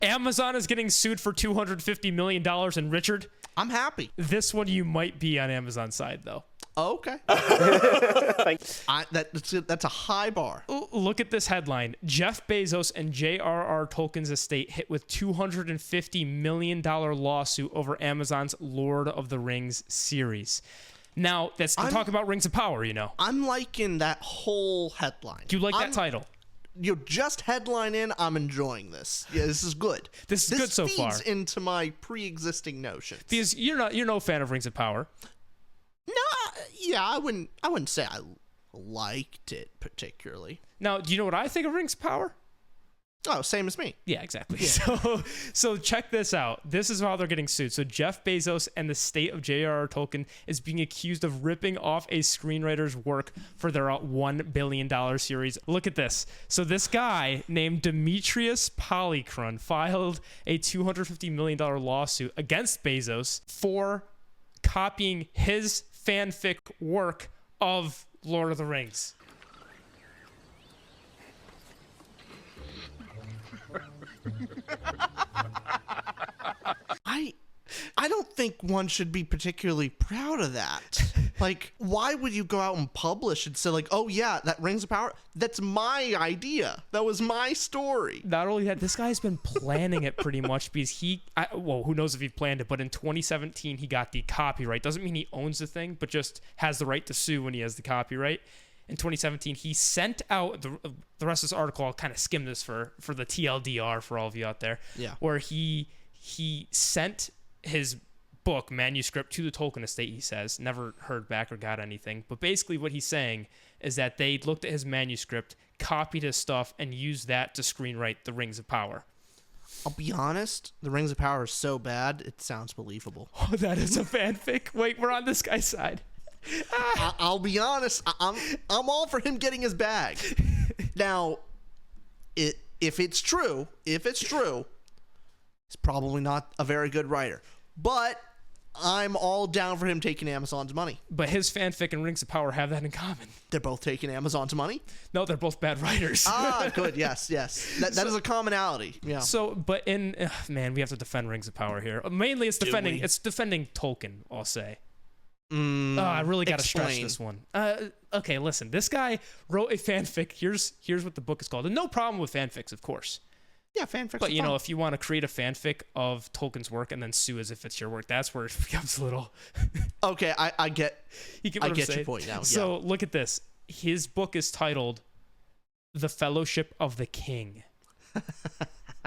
Amazon is getting sued for $250 million, and Richard, I'm happy. this one you might be on Amazon's side, though. Oh, okay. That's a high bar. Look at this headline. Jeff Bezos and J.R.R. Tolkien's estate hit with $250 million lawsuit over Amazon's Lord of the Rings series. Now, that's talk about Rings of Power, you know. I'm liking that whole headline. Do you like that title? You just headline in, I'm enjoying this. Yeah, this is good. This is good so far. This feeds into my pre-existing notions. Because you're no fan of Rings of Power. No, yeah, I wouldn't say I liked it particularly. Now, do you know what I think of Rings of Power? Oh, same as me. Yeah, exactly. Yeah. So check this out. This is how they're getting sued. So Jeff Bezos and the estate of J.R.R. Tolkien is being accused of ripping off a screenwriter's work for their $1 billion series. Look at this. So this guy named Demetrius Polychron filed a $250 million lawsuit against Bezos for copying his fanfic work of Lord of the Rings. I don't think one should be particularly proud of that. Like, why would you go out and publish and say, like, oh yeah, that Rings of Power, that's my idea. That was my story. Not only that, this guy's been planning it pretty much because well, who knows if he planned it, but in 2017, he got the copyright. Doesn't mean he owns the thing, but just has the right to sue when he has the copyright. In 2017, he sent out the rest of this article. I'll kind of skim this for the TLDR for all of you out there. Yeah. Where he sent his book manuscript to the Tolkien estate. He says never heard back or got anything. But basically, what he's saying is that they looked at his manuscript, copied his stuff, and used that to screenwrite the Rings of Power. I'll be honest, the Rings of Power is so bad it sounds believable. Oh, that is a fanfic. Wait, we're on this guy's side. I'll be honest, I'm all for him getting his bag. Now, if it's true, he's probably not a very good writer. But I'm all down for him taking Amazon's money. But his fanfic and Rings of Power have that in common. They're both taking Amazon's money? No, they're both bad writers. Good. Yes. That is a commonality. Yeah. So, but man, we have to defend Rings of Power here. Mainly, it's defending Tolkien, I'll say. I really got to stretch this one. Okay, listen. This guy wrote a fanfic. Here's what the book is called. And no problem with fanfics, of course. Yeah, fanfics. But you know, if you want to create a fanfic of Tolkien's work and then sue as if it's your work, that's where it becomes a little. Okay, I get. I get your point now. So look at this. His book is titled "The Fellowship of the King."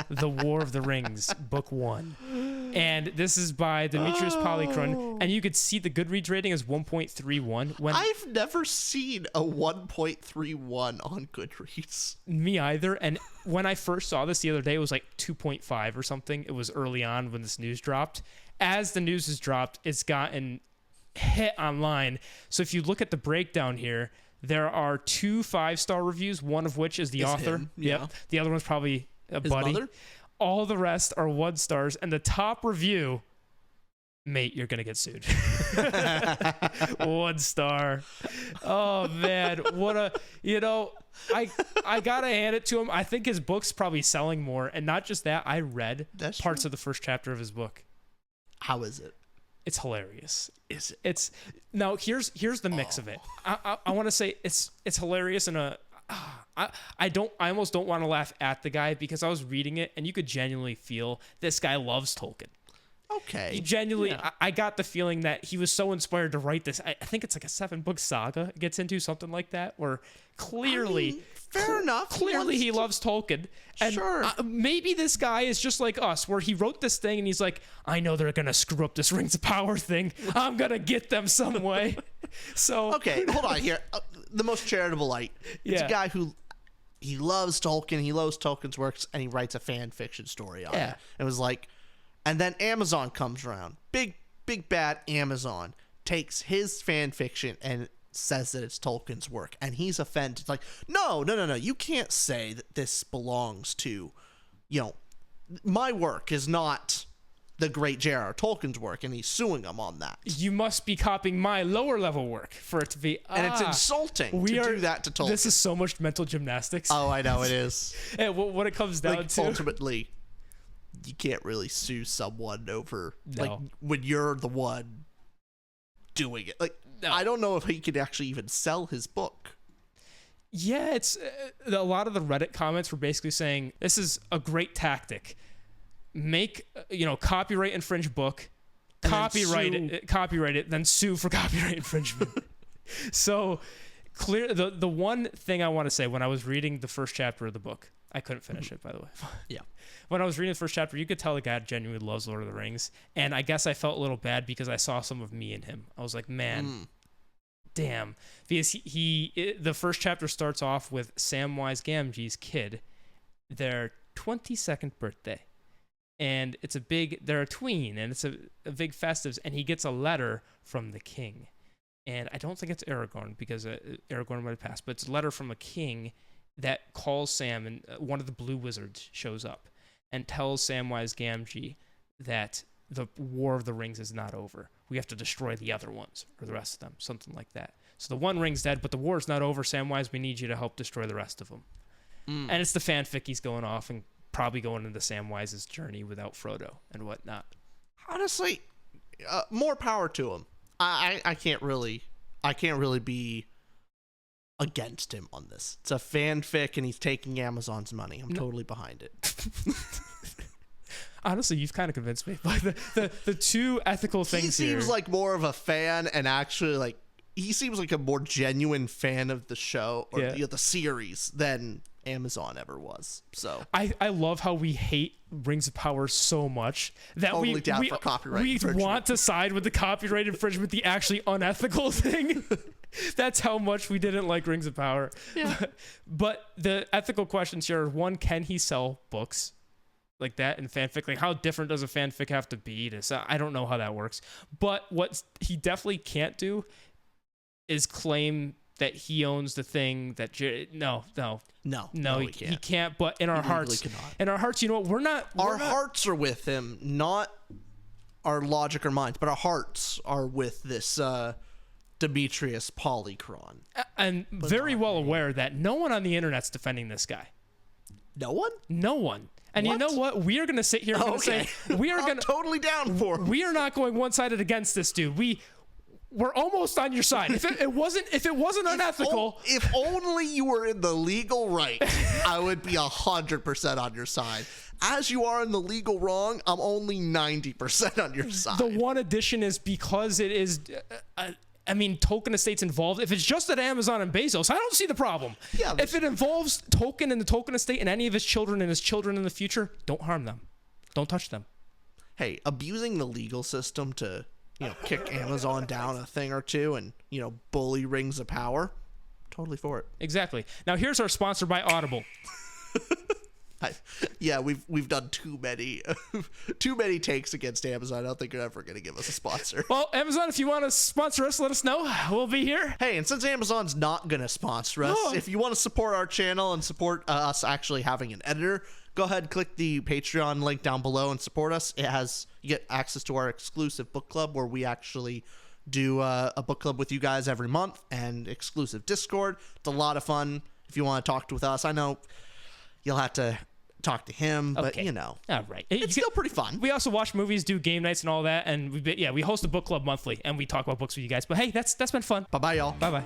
The War of the Rings, Book 1. And this is by Demetrius Polychron. And you could see the Goodreads rating is 1.31. I've never seen a 1.31 on Goodreads. Me either. And when I first saw this the other day, it was like 2.5 or something. It was early on when this news dropped. As the news has dropped, it's gotten hit online. So if you look at the breakdown here, there are 2 5-star reviews, one of which is the author. Yeah. Yep. The other one's probably a His buddy. mother? All the rest are 1 stars, and the top review, mate, you're gonna get sued. 1 star. Oh man, what a I gotta hand it to him. I think his book's probably selling more, and not just that. I read parts of the first chapter of his book. How is it? It's hilarious. Is it? It's now here's the mix of it. I want to say it's hilarious in a. I almost don't want to laugh at the guy because I was reading it and you could genuinely feel this guy loves Tolkien. Okay. He genuinely, I got the feeling that he was so inspired to write this. I think it's like a 7-book saga it gets into, something like that, where clearly, fair enough. Clearly he loves Tolkien. And sure. Maybe this guy is just like us, where he wrote this thing and he's like, I know they're going to screw up this Rings of Power thing. I'm going to get them some way. So. Okay, hold on here. The most charitable light. It's a guy who he loves Tolkien. He loves Tolkien's works, and he writes a fan fiction story on it. It was like, and then Amazon comes around. Big bad Amazon takes his fan fiction and says that it's Tolkien's work, and he's offended. It's like, no. You can't say that this belongs to, my work is not the great J.R.R. Tolkien's work, and he's suing him on that. You must be copying my lower level work for it to be. And it's insulting to do that to Tolkien. This is so much mental gymnastics. Oh, I know it is. And what it comes down to. Ultimately, you can't really sue someone over like No. when you're the one doing it. Like, No. I don't know if he could actually even sell his book. Yeah, it's a lot of the Reddit comments were basically saying this is a great tactic. Make copyright infringe book, And then copyright it, then sue for copyright infringement. So clear. The one thing I want to say, when I was reading the first chapter of the book, I couldn't finish it, by the way. Yeah. When I was reading the first chapter, you could tell the guy genuinely loves Lord of the Rings, and I guess I felt a little bad because I saw some of me in him. I was like, man. Damn, because the first chapter starts off with Samwise Gamgee's kid, their 22nd birthday, and they're a tween, and it's a big festives, and he gets a letter from the king, and I don't think it's Aragorn because Aragorn might have passed, but it's a letter from a king that calls Sam, and one of the blue wizards shows up and tells Samwise Gamgee that the War of the Rings is not over. We have to destroy the other ones, or the rest of them, something like that. So the one ring's dead, but the war's not over, Samwise. We need you to help destroy the rest of them. And it's the fanfic he's going off and probably going into Samwise's journey without Frodo and whatnot. Honestly, more power to him. I can't really be against him on this. It's a fanfic, and he's taking Amazon's money. I'm totally behind it. Honestly, you've kind of convinced me. But the two ethical things he here. seems like more of a fan, and actually, like, he seems like a more genuine fan of the show or the series than Amazon ever was. So I love how we hate Rings of Power so much that totally down for copyright infringement. Want to side with the copyright infringement, the actually unethical thing. That's how much we didn't like Rings of Power. Yeah. But the ethical questions here are, one, can he sell books like that in fanfic? Like, how different does a fanfic have to be to sell? I don't know how that works. But what he definitely can't do is claim that he owns the thing that no, he can't. But in our hearts, you know what? Our hearts are with him, not our logic or minds, but our hearts are with this Demetrius Polychron. And very well aware that no one on the internet's defending this guy. No one? No one. And you know what? We are going to sit here and say I'm totally down for him. We are not going one-sided against this dude. We're almost on your side. If it wasn't unethical, if only you were in the legal right, I would be 100% on your side. As you are in the legal wrong, I'm only 90% on your side. The one addition is because it is, Token Estate's involved. If it's just at Amazon and Bezos, I don't see the problem. Yeah, if it involves Token and the Token Estate and any of his children and his children in the future, don't harm them. Don't touch them. Hey, abusing the legal system to kick Amazon down a thing or two and, bully Rings of Power. Totally for it. Exactly. Now here's our sponsor by Audible. We've done too many takes against Amazon. I don't think you're ever going to give us a sponsor. Well, Amazon, if you want to sponsor us, let us know. We'll be here. Hey, and since Amazon's not going to sponsor us, if you want to support our channel and support us actually having an editor, go ahead and click the Patreon link down below and support us. You get access to our exclusive book club where we actually do a book club with you guys every month, and exclusive Discord. It's a lot of fun. If you want to talk with us, I know you'll have to talk to him, but all right, it's still pretty fun. We also watch movies, do game nights and all that, and we host a book club monthly, and we talk about books with you guys. But hey, that's been fun. Bye y'all. Bye.